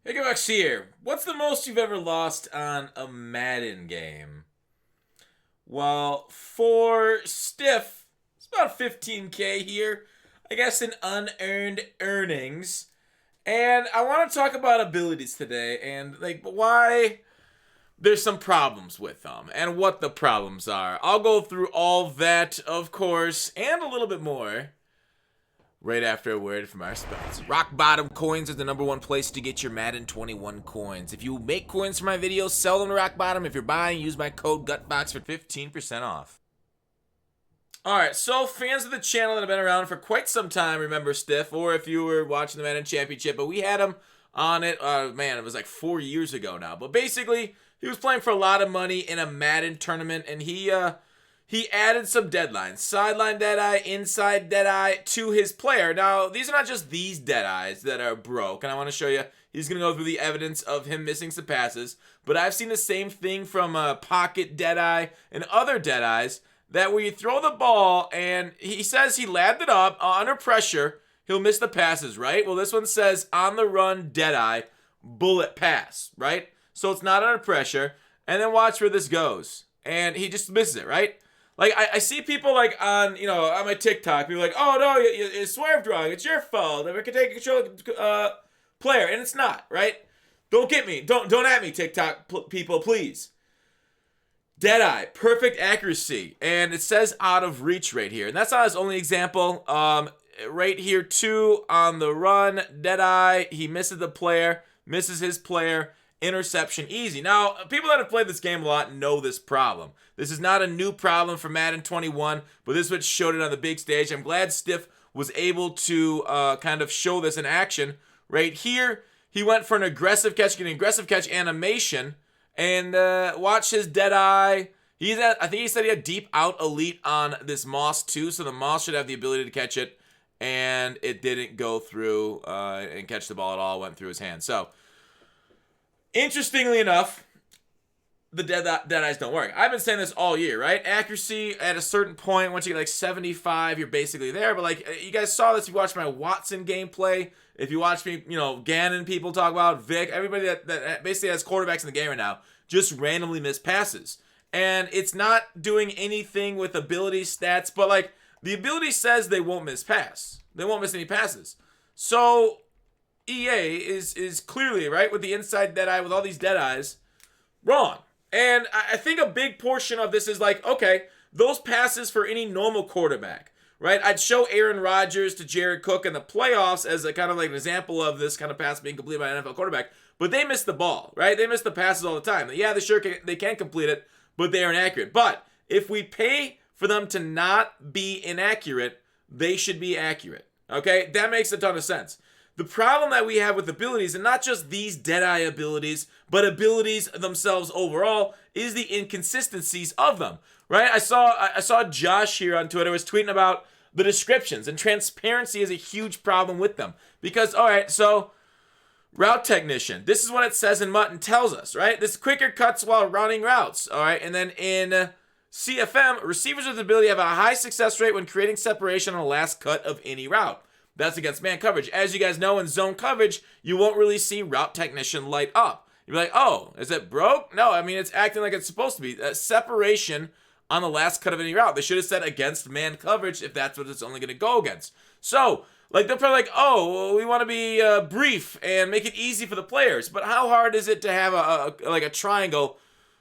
Hickox here. What's the most you've ever lost on a Madden game? Well, for Stiff, it's about 15K here. I guess in unearned earnings. And I want to talk about abilities today and why there's some problems with them and what the problems are. I'll go through all that, of course, and a little bit more right after a word from our sponsor. Rock Bottom Coins is the #1 place to get your Madden 21 coins. If you make coins for my videos, sell them to Rock Bottom. If you're buying, use my code GUTBOX for 15% off. Alright, so fans of the channel that have been around for quite some time remember Stiff, or if you were watching the Madden Championship, but we had him on it, man, it was like 4 years ago now. But basically, he was playing for a lot of money in a Madden tournament, and he added some deadlines. Sideline Deadeye, inside Deadeye to his player. Now, these are not just these Deadeyes that are broke, and I want to show you, he's going to go through the evidence of him missing some passes, but I've seen the same thing from Pocket Deadeye and other Deadeyes, that when you throw the ball, and he says he labbed it up under pressure, he'll miss the passes, right? Well, this one says on the run Deadeye, bullet pass, right? So it's not under pressure, and then watch where this goes. And he just misses it, right? Like, I see people, like, on my TikTok, people like, oh, no, you swerved wrong. It's your fault. If I can take control of the player. And it's not, right? Don't get me. Don't at me, TikTok people, please. Deadeye, perfect accuracy. And it says out of reach right here. And that's not his only example. Right here, too, on the run, Deadeye, he misses the player, misses his player. Interception easy. Now, people that have played this game a lot know this problem. This is not a new problem for Madden 21, but this is what showed it on the big stage. I'm glad Stiff was able to kind of show this in action. Right here, he went for an aggressive catch, getting aggressive catch animation, and watch his Deadeye. I think he said he had deep out elite on this Moss too, so the Moss should have the ability to catch it, and it didn't go through and catch the ball at all, went through his hand. So, interestingly enough, the Deadeyes don't work. I've been saying this all year, right? Accuracy at a certain point, once you get like 75, you're basically there. But like, you guys saw this if you watched my Watson gameplay. If you watch me, Gannon people talk about, Vic, everybody that basically has quarterbacks in the game right now, just randomly miss passes. And it's not doing anything with ability stats, but like, the ability says they won't miss pass. They won't miss any passes. So EA is clearly, right, with the inside Deadeye, with all these Deadeyes, wrong. And I think a big portion of this is like, okay, those passes for any normal quarterback, right? I'd show Aaron Rodgers to Jared Cook in the playoffs as a kind of like an example of this kind of pass being completed by an NFL quarterback, but they miss the ball, right? They miss the passes all the time. Yeah, they can complete it, but they aren't accurate. But if we pay for them to not be inaccurate, they should be accurate, okay? That makes a ton of sense. The problem that we have with abilities, and not just these Deadeye abilities, but abilities themselves overall, is the inconsistencies of them, right? I saw Josh here on Twitter was tweeting about the descriptions, and transparency is a huge problem with them. Because, all right, so route technician, this is what it says in Mutton tells us, right? This quicker cuts while running routes, all right? And then in CFM, receivers with the ability have a high success rate when creating separation on the last cut of any route. That's against man coverage. As you guys know, in zone coverage, you won't really see route technician light up. You're like, oh, is it broke? No, I mean, it's acting like it's supposed to be. Separation on the last cut of any route. They should have said against man coverage if that's what it's only going to go against. So, like, they're probably like, oh, well, we want to be brief and make it easy for the players. But how hard is it to have a triangle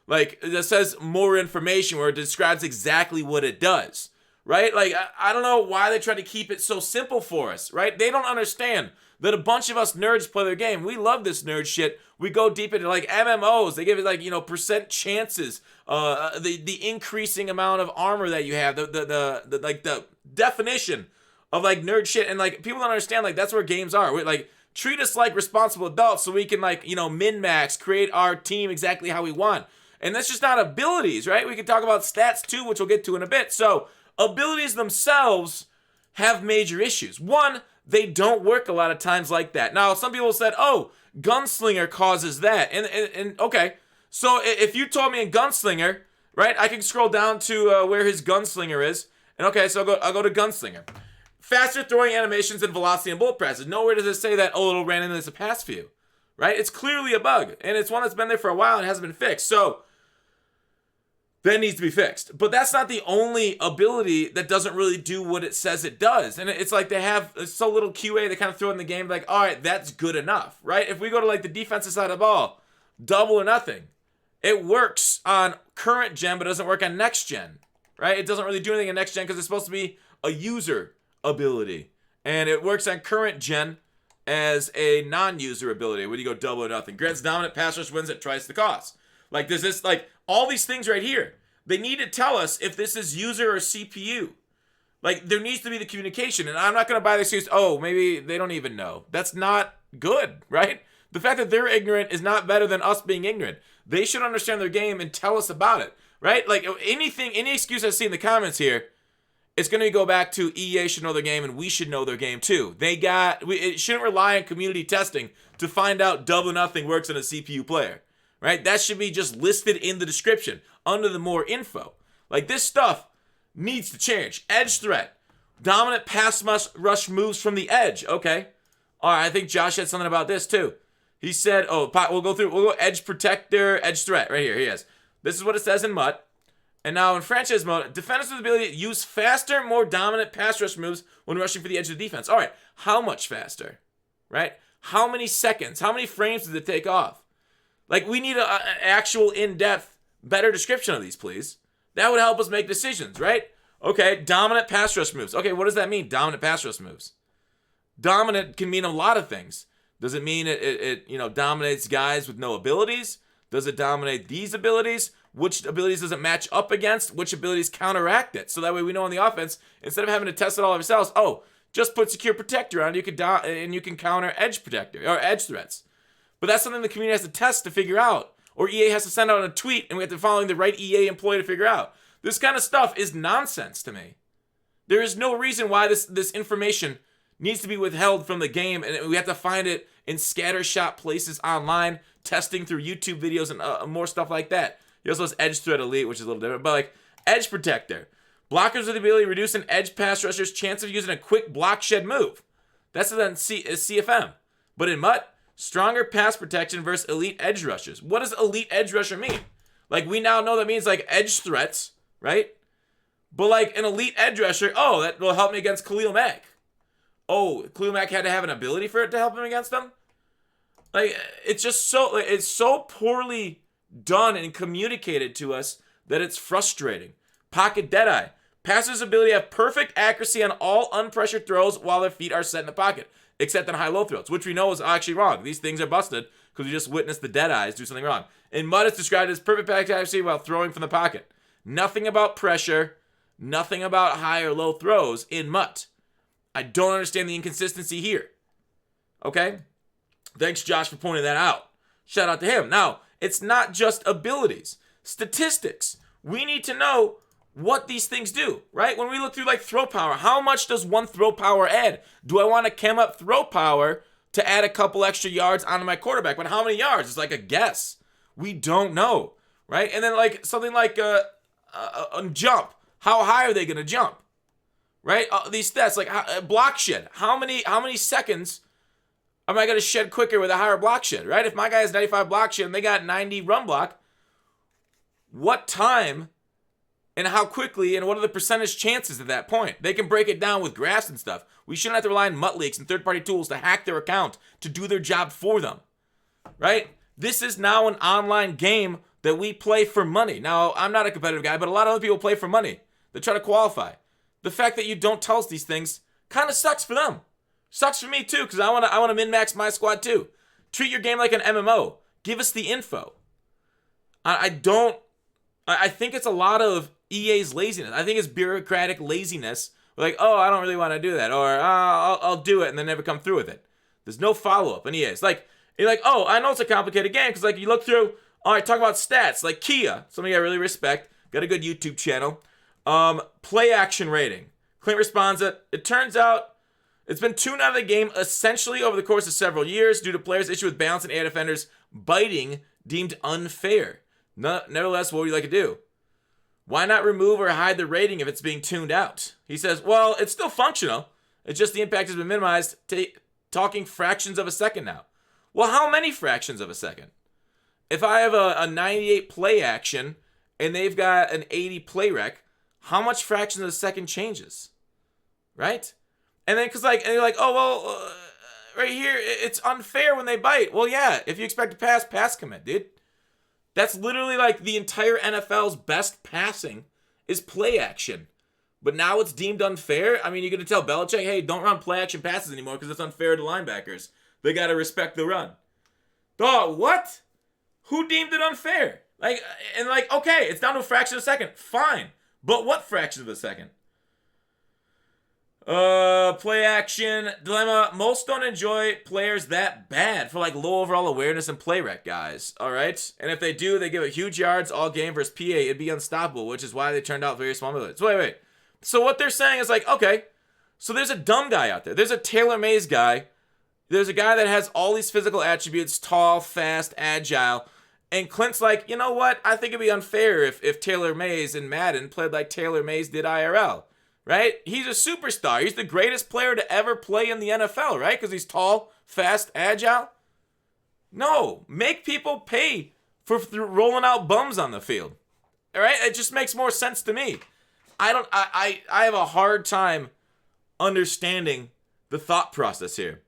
like that says more information where it describes exactly what it does? Right? Like, I don't know why they try to keep it so simple for us, right? They don't understand that a bunch of us nerds play their game. We love this nerd shit. We go deep into, like, MMOs. They give it, like, percent chances, the increasing amount of armor that you have, the definition of, like, nerd shit. And, like, people don't understand, like, that's where games are. Like, treat us like responsible adults so we can, like, min-max, create our team exactly how we want. And that's just not abilities, right? We can talk about stats, too, which we'll get to in a bit. So, abilities themselves have major issues. One, they don't work a lot of times like that. Now, some people said, oh, Gunslinger causes that. And okay, so if you told me in Gunslinger, right, I can scroll down to where his Gunslinger is. And okay, so I'll go to Gunslinger. Faster throwing animations and velocity and bullet passes. Nowhere does it say that, oh, it'll randomly as a pass for you, right? It's clearly a bug, and it's one that's been there for a while and hasn't been fixed. So that needs to be fixed. But that's not the only ability that doesn't really do what it says it does. And it's like they have so little QA, they kind of throw it in the game, like, all right, that's good enough, right? If we go to like the defensive side of the ball, double or nothing, it works on current gen, but doesn't work on next gen, right? It doesn't really do anything in next gen because it's supposed to be a user ability. And it works on current gen as a non-user ability when you go double or nothing. Grants dominant pass rush wins at twice the cost. Like, there's this, like, all these things right here. They need to tell us if this is user or CPU. Like, there needs to be the communication. And I'm not going to buy the excuse, oh, maybe they don't even know. That's not good, right? The fact that they're ignorant is not better than us being ignorant. They should understand their game and tell us about it, right? Like, any excuse I see in the comments here, it's going to go back to EA should know their game and we should know their game too. It shouldn't rely on community testing to find out double or nothing works on a CPU player. Right? That should be just listed in the description under the more info. Like, this stuff needs to change. Edge threat. Dominant pass rush moves from the edge. Okay. All right, I think Josh had something about this too. He said, we'll go edge protector, edge threat. Right here, he has. This is what it says in MUT. And now in franchise mode, defenders with the ability to use faster, more dominant pass rush moves when rushing for the edge of the defense. All right, how much faster? Right? How many seconds? How many frames does it take off? Like, we need an actual in-depth, better description of these, please. That would help us make decisions, right? Okay, dominant pass rush moves. Okay, what does that mean, dominant pass rush moves? Dominant can mean a lot of things. Does it mean it dominates guys with no abilities? Does it dominate these abilities? Which abilities does it match up against? Which abilities counteract it? So that way we know on the offense, instead of having to test it all ourselves, just put secure protector on, and you can counter edge protector or edge threats. But that's something the community has to test to figure out. Or EA has to send out a tweet and we have to follow the right EA employee to figure out. This kind of stuff is nonsense to me. There is no reason why this information needs to be withheld from the game, and we have to find it in scattershot places online, testing through YouTube videos and more stuff like that. He also has Edge Threat Elite, which is a little different. But like, Edge Protector. Blockers with the ability to reduce an edge pass rusher's chance of using a quick block shed move. That's then CFM. But in MUT, stronger pass protection versus elite edge rushers. What does elite edge rusher mean? Like, we now know that means like edge threats, right? But like an elite edge rusher, that will help me against Khalil Mack. Khalil Mack had to have an ability for it to help him against them? Like, it's just it's so poorly done and communicated to us that it's frustrating. Pocket Deadeye. Passers' ability to have perfect accuracy on all unpressured throws while their feet are set in the pocket, except on high-low throws, which we know is actually wrong. These things are busted because we just witnessed the Deadeyes do something wrong. In MUT, it's described as perfect pocket accuracy while throwing from the pocket. Nothing about pressure, nothing about high or low throws in MUT. I don't understand the inconsistency here. Okay? Thanks, Josh, for pointing that out. Shout out to him. Now, it's not just abilities. Statistics. We need to know what these things do, right? When we look through like throw power, how much does one throw power add? Do I want to chem up throw power to add a couple extra yards onto my quarterback? But how many yards? It's like a guess. We don't know, right? And then like something like a jump. How high are they going to jump? Right? These stats, like block shed. How many seconds am I going to shed quicker with a higher block shed, right? If my guy has 95 block shed and they got 90 run block, what time and how quickly and what are the percentage chances at that point? They can break it down with graphs and stuff. We shouldn't have to rely on MUT leaks and third-party tools to hack their account to do their job for them, right? This is now an online game that we play for money. Now, I'm not a competitive guy, but a lot of other people play for money. They try to qualify. The fact that you don't tell us these things kind of sucks for them. Sucks for me too, because I want to min-max my squad too. Treat your game like an MMO. Give us the info. I think it's a lot of EA's laziness. I think it's bureaucratic laziness. Like, I don't really want to do that. Or, I'll do it and then never come through with it. There's no follow-up in EA. It's like, you're like, I know it's a complicated game because like you look through, all right, talk about stats. Like Kia, somebody I really respect, got a good YouTube channel. Play action rating. Clint responds that it turns out it's been tuned out of the game essentially over the course of several years due to players' issue with balance and AI defenders biting deemed unfair. Nevertheless, what would you like to do? Why not remove or hide the rating if it's being tuned out? He says, well, it's still functional. It's just the impact has been minimized, talking fractions of a second now. Well, how many fractions of a second? If I have a 98 play action and they've got an 80 play rec, how much fractions of a second changes? Right? And then, and you're like, oh, well, right here, it's unfair when they bite. Well, yeah, if you expect to pass commit, dude. That's literally like the entire NFL's best passing is play action. But now it's deemed unfair? I mean, you're going to tell Belichick, hey, don't run play action passes anymore because it's unfair to linebackers. They got to respect the run. Dog, what? Who deemed it unfair? Okay, it's down to a fraction of a second. Fine. But what fraction of a second? Play action dilemma. Most don't enjoy players that bad for low overall awareness and play rec guys. All right, and if they do, they give it huge yards all game versus PA. It'd be unstoppable, which is why they turned out very small movements. Wait. So what they're saying is okay. So there's a dumb guy out there. There's a Taylor Mays guy. There's a guy that has all these physical attributes: tall, fast, agile. And Clint's like, you know what? I think it'd be unfair if Taylor Mays in Madden played like Taylor Mays did IRL. Right? He's a superstar. He's the greatest player to ever play in the NFL, right? Because he's tall, fast, agile. No, make people pay for rolling out bums on the field. All right? It just makes more sense to me. I have a hard time understanding the thought process here.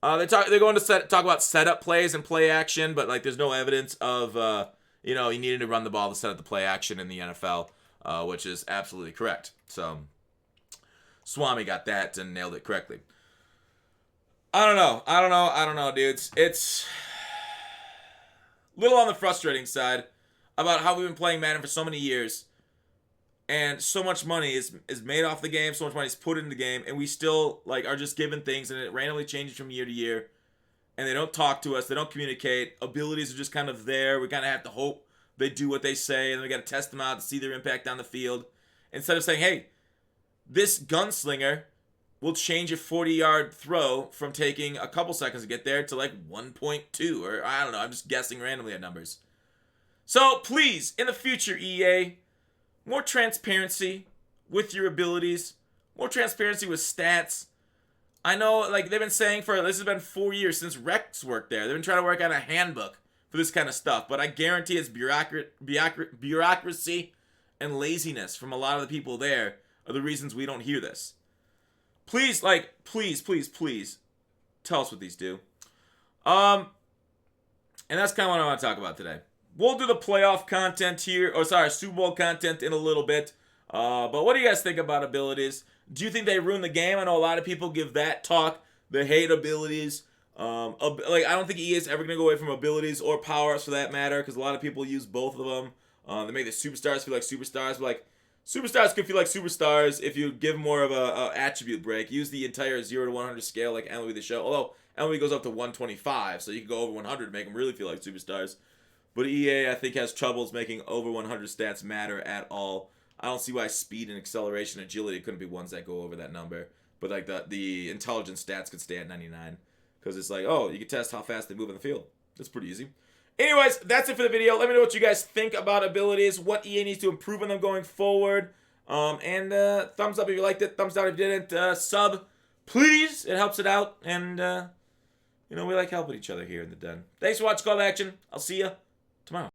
They're going to talk about setup plays and play action, but there's no evidence of you needing to run the ball to set up the play action in the NFL, which is absolutely correct. So Swami got that and nailed it correctly. I don't know, dudes. It's a little on the frustrating side about how we've been playing Madden for so many years, and so much money is made off the game, so much money is put into the game, and we still are just given things, and it randomly changes from year to year, and they don't talk to us, they don't communicate. Abilities are just kind of there. We kind of have to hope they do what they say, and we got to test them out to see their impact on the field, instead of saying, hey, this gunslinger will change a 40-yard throw from taking a couple seconds to get there to 1.2, or I don't know. I'm just guessing randomly at numbers. So please, in the future, EA, more transparency with your abilities, more transparency with stats. I know, they've been saying this has been 4 years since Rex worked there. They've been trying to work on a handbook for this kind of stuff, but I guarantee it's bureaucracy and laziness from a lot of the people there are the reasons we don't hear this. Please, please tell us what these do. And that's kind of what I want to talk about today. We'll do the playoff content here, Super Bowl content in a little bit. But what do you guys think about abilities? Do you think they ruin the game? I know a lot of people give that talk. They hate abilities. I don't think EA is ever going to go away from abilities or powers for that matter, because a lot of people use both of them. They make the superstars feel like superstars, but superstars can feel like superstars if you give more of a attribute break. Use the entire 0 to 100 scale like MLB The Show. Although MLB goes up to 125, so you can go over 100 to make them really feel like superstars. But EA, I think, has troubles making over 100 stats matter at all. I don't see why speed and acceleration and agility couldn't be ones that go over that number. But the intelligence stats could stay at 99. Because it's you can test how fast they move in the field. That's pretty easy. Anyways, that's it for the video. Let me know what you guys think about abilities, what EA needs to improve on them going forward. And thumbs up if you liked it, thumbs down if you didn't. Sub, please. It helps it out. And, we like helping each other here in the den. Thanks for watching Call to Action. I'll see you tomorrow.